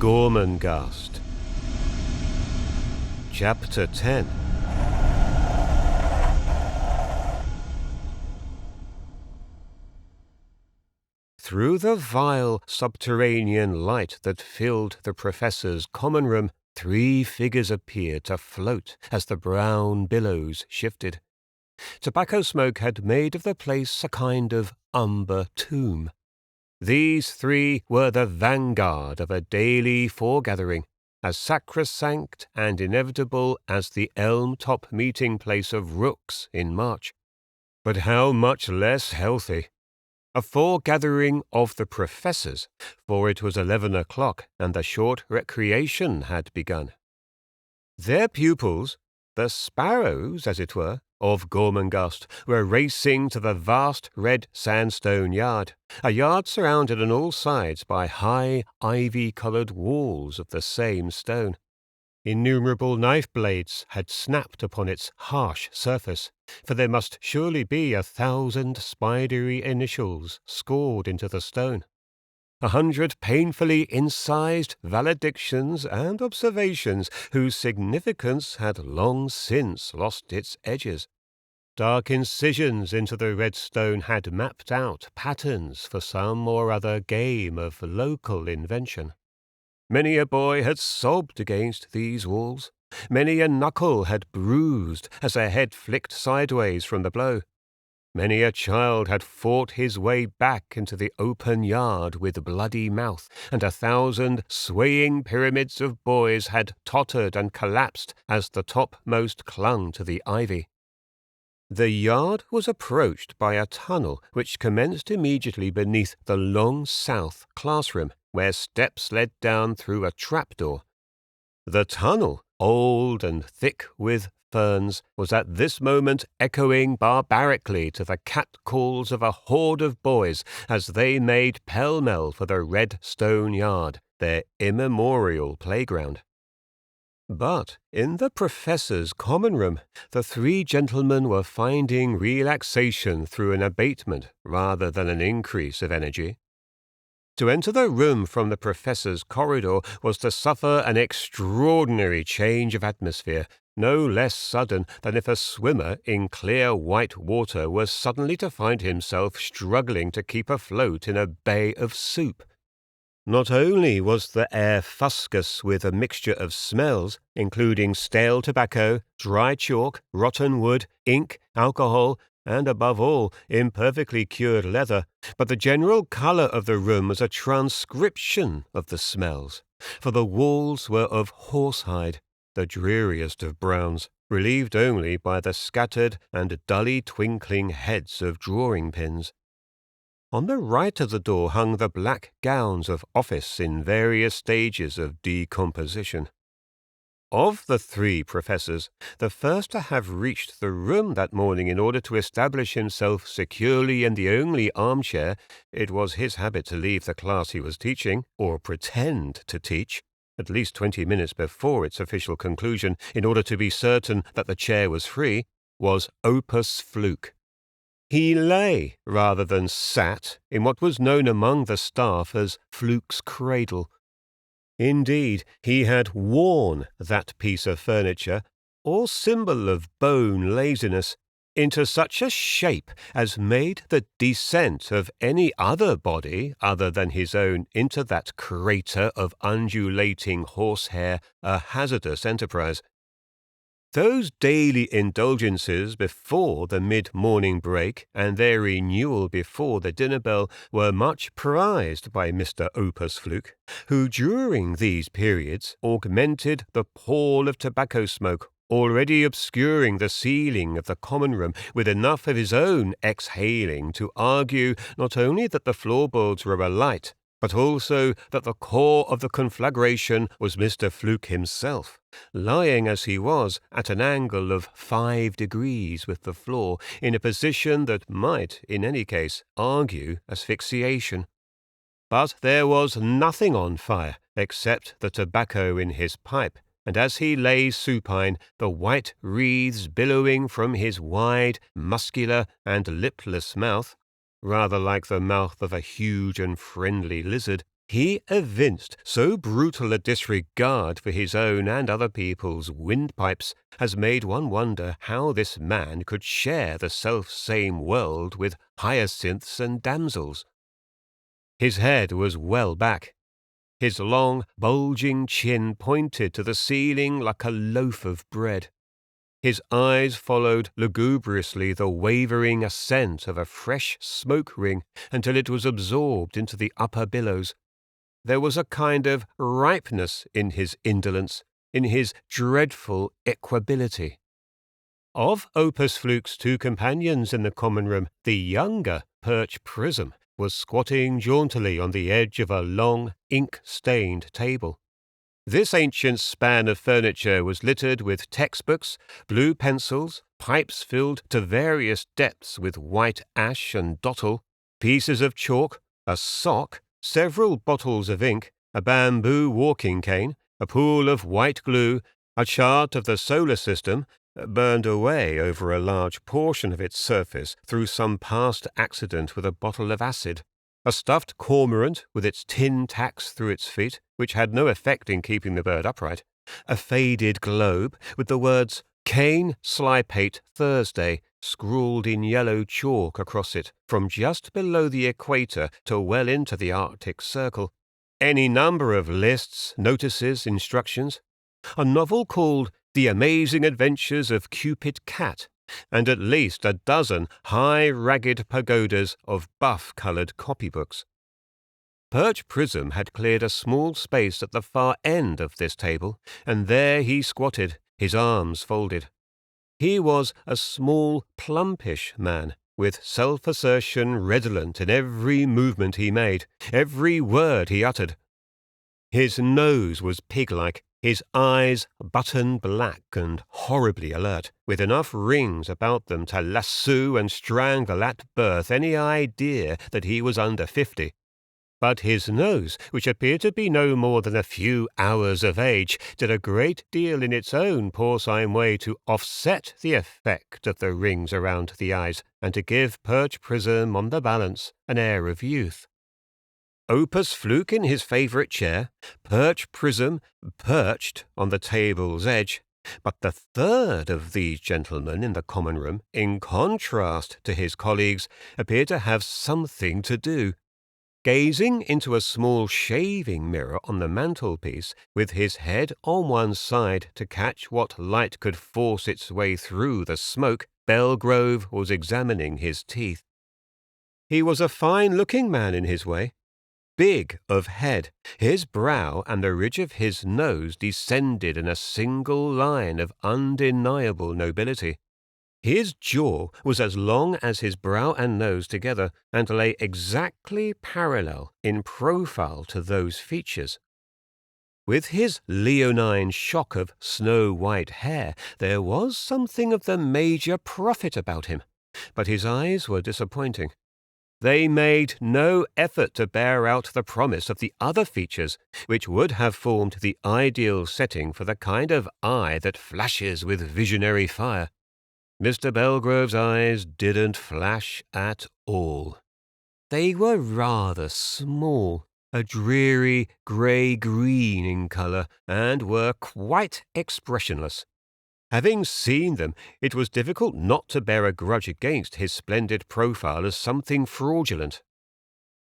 Gormenghast. Chapter 10. Through the vile subterranean light that filled the professor's common room, 3 figures appeared to float as the brown billows shifted. Tobacco smoke had made of the place a kind of umber tomb. These 3 were the vanguard of a daily foregathering, as sacrosanct and inevitable as the elm-top meeting-place of rooks in March. But how much less healthy! A foregathering of the professors, for it was 11 o'clock and the short recreation had begun. Their pupils, the sparrows, as it were, of Gormenghast, were racing to the vast red sandstone yard, a yard surrounded on all sides by high, ivy-coloured walls of the same stone. Innumerable knife blades had snapped upon its harsh surface, for there must surely be 1,000 spidery initials scored into the stone. 100 painfully incised valedictions and observations whose significance had long since lost its edges. Dark incisions into the red stone had mapped out patterns for some or other game of local invention. Many a boy had sobbed against these walls. Many a knuckle had bruised as a head flicked sideways from the blow. Many a child had fought his way back into the open yard with bloody mouth, and 1,000 swaying pyramids of boys had tottered and collapsed as the topmost clung to the ivy. The yard was approached by a tunnel which commenced immediately beneath the long south classroom, where steps led down through a trapdoor. The tunnel, old and thick with ferns, was at this moment echoing barbarically to the catcalls of a horde of boys as they made pell-mell for the red stone yard, their immemorial playground. But in the professor's common room, the 3 gentlemen were finding relaxation through an abatement rather than an increase of energy. To enter the room from the professor's corridor was to suffer an extraordinary change of atmosphere, no less sudden than if a swimmer in clear white water were suddenly to find himself struggling to keep afloat in a bay of soup. Not only was the air fuscous with a mixture of smells, including stale tobacco, dry chalk, rotten wood, ink, alcohol, and above all, imperfectly cured leather, but the general colour of the room was a transcription of the smells, for the walls were of horsehide, the dreariest of browns, relieved only by the scattered and dully twinkling heads of drawing-pins. On the right of the door hung the black gowns of office in various stages of decomposition. Of the 3 professors, the first to have reached the room that morning in order to establish himself securely in the only armchair it was his habit to leave the class he was teaching, or pretend to teach, at least 20 minutes before its official conclusion, in order to be certain that the chair was free, was Opus Fluke. He lay, rather than sat, in what was known among the staff as Fluke's cradle. Indeed, he had worn that piece of furniture, or symbol of bone laziness, into such a shape as made the descent of any other body other than his own into that crater of undulating horsehair a hazardous enterprise. Those daily indulgences before the mid-morning break and their renewal before the dinner bell were much prized by Mr. Opus Fluke, who during these periods augmented the pall of tobacco smoke already obscuring the ceiling of the common room with enough of his own exhaling to argue not only that the floorboards were alight, but also that the core of the conflagration was Mr. Fluke himself, lying as he was at an angle of 5 degrees with the floor, in a position that might, in any case, argue asphyxiation. But there was nothing on fire except the tobacco in his pipe, and as he lay supine, the white wreaths billowing from his wide, muscular, and lipless mouth, rather like the mouth of a huge and friendly lizard, He evinced so brutal a disregard for his own and other people's windpipes as made one wonder how this man could share the self-same world with hyacinths and damsels. His head was well back. His long, bulging chin pointed to the ceiling like a loaf of bread. His eyes followed lugubriously the wavering ascent of a fresh smoke ring until it was absorbed into the upper billows. There was a kind of ripeness in his indolence, in his dreadful equability. Of Opus Fluke's two companions in the common room, the younger, Perch Prism, was squatting jauntily on the edge of a long, ink-stained table. This ancient span of furniture was littered with textbooks, blue pencils, pipes filled to various depths with white ash and dottle, pieces of chalk, a sock, several bottles of ink, a bamboo walking cane, a pool of white glue, a chart of the solar system, burned away over a large portion of its surface through some past accident with a bottle of acid, a stuffed cormorant with its tin tacks through its feet, which had no effect in keeping the bird upright, a faded globe with the words Cane Slypate Thursday scrawled in yellow chalk across it from just below the equator to well into the Arctic Circle, any number of lists, notices, instructions, a novel called The Amazing Adventures of Cupid Cat, and at least a dozen high, ragged pagodas of buff-coloured copybooks. Perch Prism had cleared a small space at the far end of this table, and there he squatted, his arms folded. He was a small, plumpish man, with self-assertion redolent in every movement he made, every word he uttered. His nose was pig-like, his eyes button black and horribly alert, with enough rings about them to lasso and strangle at birth any idea that he was under 50. But his nose, which appeared to be no more than a few hours of age, did a great deal in its own porcine way to offset the effect of the rings around the eyes, and to give Perch Prism, on the balance, an air of youth. Opus Fluke in his favourite chair, Perch Prism perched on the table's edge, but the third of these gentlemen in the common room, in contrast to his colleagues, appeared to have something to do. Gazing into a small shaving mirror on the mantelpiece, with his head on one side to catch what light could force its way through the smoke, Belgrove was examining his teeth. He was a fine-looking man in his way. Big of head, his brow and the ridge of his nose descended in a single line of undeniable nobility. His jaw was as long as his brow and nose together, and lay exactly parallel in profile to those features. With his leonine shock of snow-white hair, there was something of the major prophet about him, but his eyes were disappointing. They made no effort to bear out the promise of the other features, which would have formed the ideal setting for the kind of eye that flashes with visionary fire. Mr. Belgrove's eyes didn't flash at all. They were rather small, a dreary grey-green in colour, and were quite expressionless. Having seen them, it was difficult not to bear a grudge against his splendid profile as something fraudulent.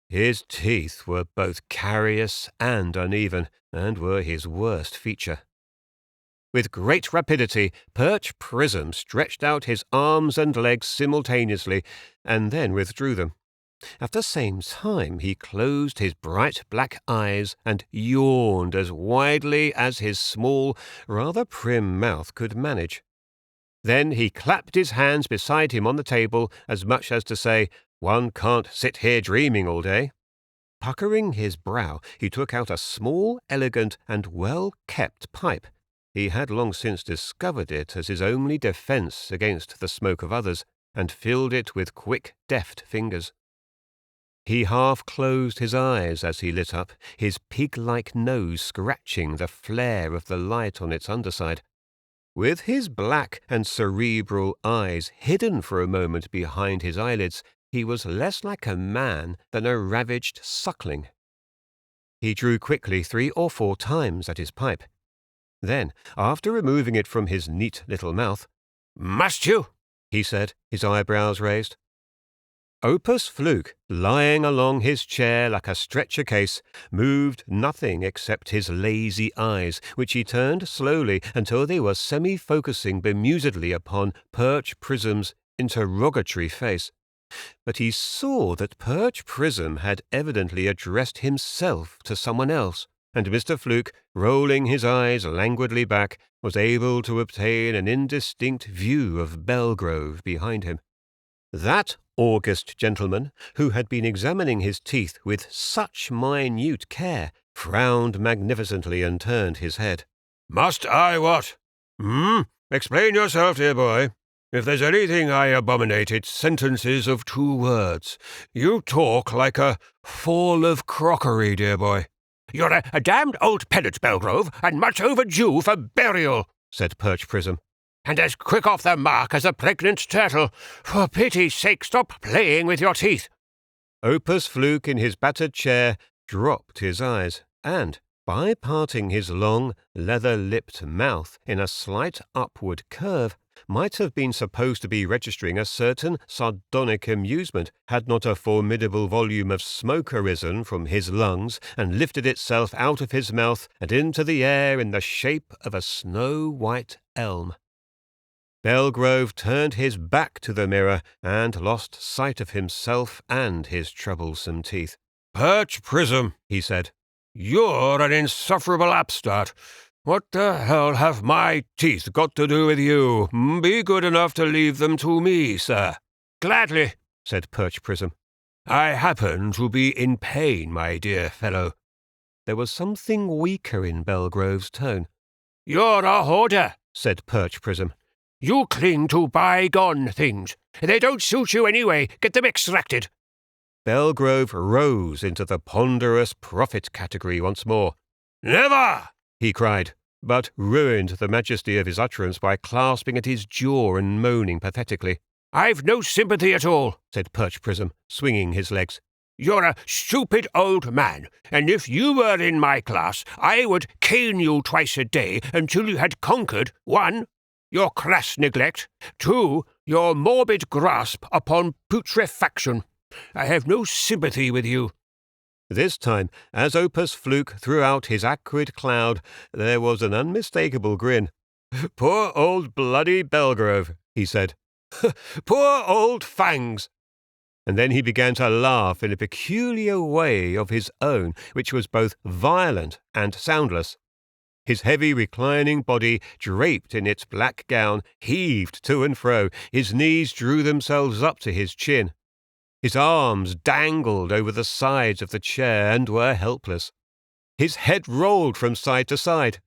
His teeth were both carious and uneven, and were his worst feature. With great rapidity, Perch Prism stretched out his arms and legs simultaneously, and then withdrew them. At the same time, he closed his bright black eyes and yawned as widely as his small, rather prim mouth could manage. Then he clapped his hands beside him on the table, as much as to say, "One can't sit here dreaming all day." Puckering his brow, he took out a small, elegant, and well-kept pipe. He had long since discovered it as his only defence against the smoke of others, and filled it with quick, deft fingers. He half-closed his eyes as he lit up, his pig-like nose scratching the flare of the light on its underside. With his black and cerebral eyes hidden for a moment behind his eyelids, he was less like a man than a ravaged suckling. He drew quickly 3 or 4 times at his pipe. Then, after removing it from his neat little mouth, "Must you?" he said, his eyebrows raised. Opus Fluke, lying along his chair like a stretcher case, moved nothing except his lazy eyes, which he turned slowly until they were semi-focusing bemusedly upon Perch Prism's interrogatory face. But he saw that Perch Prism had evidently addressed himself to someone else, and Mr. Fluke, rolling his eyes languidly back, was able to obtain an indistinct view of Belgrove behind him. That august gentleman, who had been examining his teeth with such minute care, frowned magnificently and turned his head. "Must I what? Explain yourself, dear boy. If there's anything I abominate, it's sentences of 2 words. You talk like a fall of crockery, dear boy." "You're a damned old pedant, Belgrove, and much overdue for burial," said Perch Prism. "And as quick off the mark as a pregnant turtle. For pity's sake, stop playing with your teeth." Opus Fluke in his battered chair dropped his eyes, and, by parting his long, leather-lipped mouth in a slight upward curve, might have been supposed to be registering a certain sardonic amusement, had not a formidable volume of smoke arisen from his lungs and lifted itself out of his mouth and into the air in the shape of a snow-white elm. Belgrove turned his back to the mirror and lost sight of himself and his troublesome teeth. "Perch Prism," he said, "you're an insufferable upstart. What the hell have my teeth got to do with you? Be good enough to leave them to me, sir." "Gladly," said Perch Prism. "I happen to be in pain, my dear fellow." There was something weaker in Belgrove's tone. "You're a hoarder," said Perch Prism. "You cling to bygone things. They don't suit you anyway. Get them extracted." Belgrove rose into the ponderous prophet category once more. "Never!" he cried, but ruined the majesty of his utterance by clasping at his jaw and moaning pathetically. "I've no sympathy at all," said Perch Prism, swinging his legs. "You're a stupid old man, and if you were in my class, I would cane you twice a day until you had conquered 1. Your crass neglect, 2. Your morbid grasp upon putrefaction. I have no sympathy with you." This time, as Opus Fluke threw out his acrid cloud, there was an unmistakable grin. "Poor old bloody Belgrove," he said. "Poor old Fangs." And then he began to laugh in a peculiar way of his own, which was both violent and soundless. His heavy reclining body, draped in its black gown, heaved to and fro. His knees drew themselves up to his chin. His arms dangled over the sides of the chair and were helpless. His head rolled from side to side.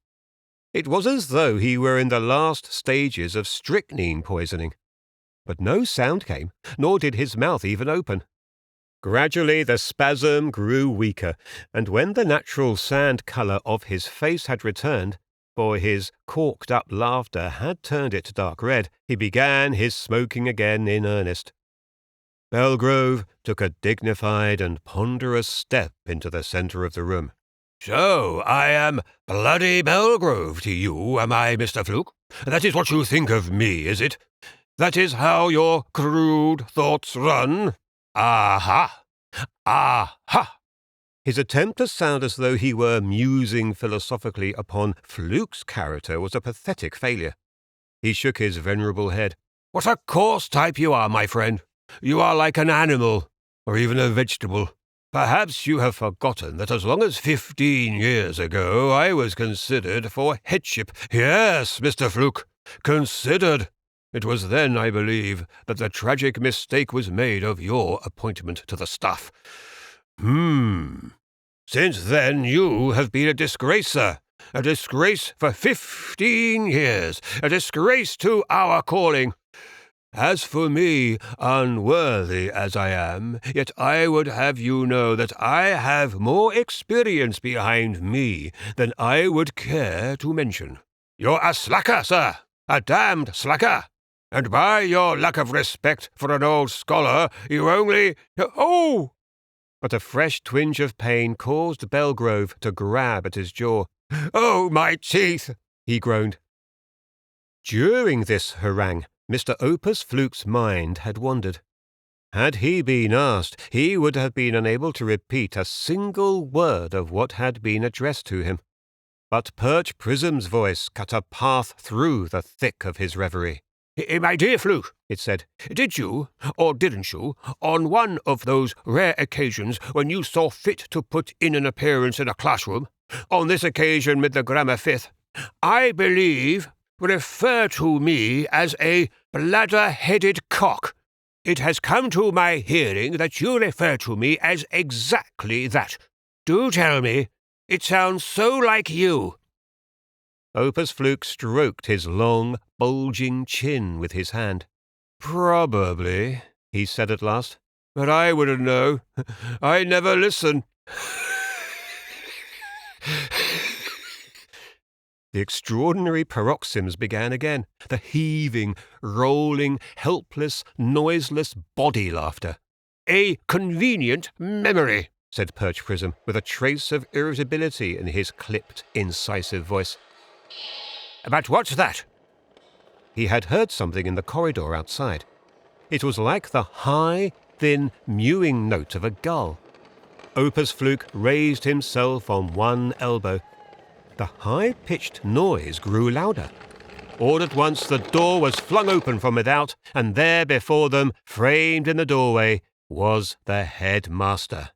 It was as though he were in the last stages of strychnine poisoning. But no sound came, nor did his mouth even open. Gradually the spasm grew weaker, and when the natural sand colour of his face had returned, for his corked-up laughter had turned it dark red, he began his smoking again in earnest. Belgrove took a dignified and ponderous step into the centre of the room. "So I am bloody Belgrove to you, am I, Mr. Fluke? That is what you think of me, is it? That is how your crude thoughts run? Aha! Aha!" His attempt to sound as though he were musing philosophically upon Fluke's character was a pathetic failure. He shook his venerable head. "What a coarse type you are, my friend! You are like an animal, or even a vegetable. Perhaps you have forgotten that as long as 15 years ago I was considered for headship. Yes, Mr. Fluke, considered. It was then, I believe, that the tragic mistake was made of your appointment to the staff. Since then you have been a disgrace, sir. A disgrace for 15 years. A disgrace to our calling. As for me, unworthy as I am, yet I would have you know that I have more experience behind me than I would care to mention. You're a slacker, sir, a damned slacker, and by your lack of respect for an old scholar, you only— Oh! but a fresh twinge of pain caused Belgrove to grab at his jaw. "Oh, my teeth!" he groaned. During this harangue, Mr. Opus Fluke's mind had wandered. Had he been asked, he would have been unable to repeat a single word of what had been addressed to him. But Perch Prism's voice cut a path through the thick of his reverie. "My dear Fluke," it said, "did you, or didn't you, on one of those rare occasions when you saw fit to put in an appearance in a classroom, on this occasion with the Grammar Fifth, I believe, refer to me as a bladder-headed cock? It has come to my hearing that you refer to me as exactly that. Do tell me. It sounds so like you." Opus Fluke stroked his long, bulging chin with his hand. "Probably," he said at last, "but I wouldn't know. I never listen." The extraordinary paroxysms began again, the heaving, rolling, helpless, noiseless body laughter. "A convenient memory," said Perch Prism, with a trace of irritability in his clipped, incisive voice. "But what's that?" He had heard something in the corridor outside. It was like the high, thin, mewing note of a gull. Opus Fluke raised himself on one elbow. The high-pitched noise grew louder. All at once the door was flung open from without, and there before them, framed in the doorway, was the headmaster.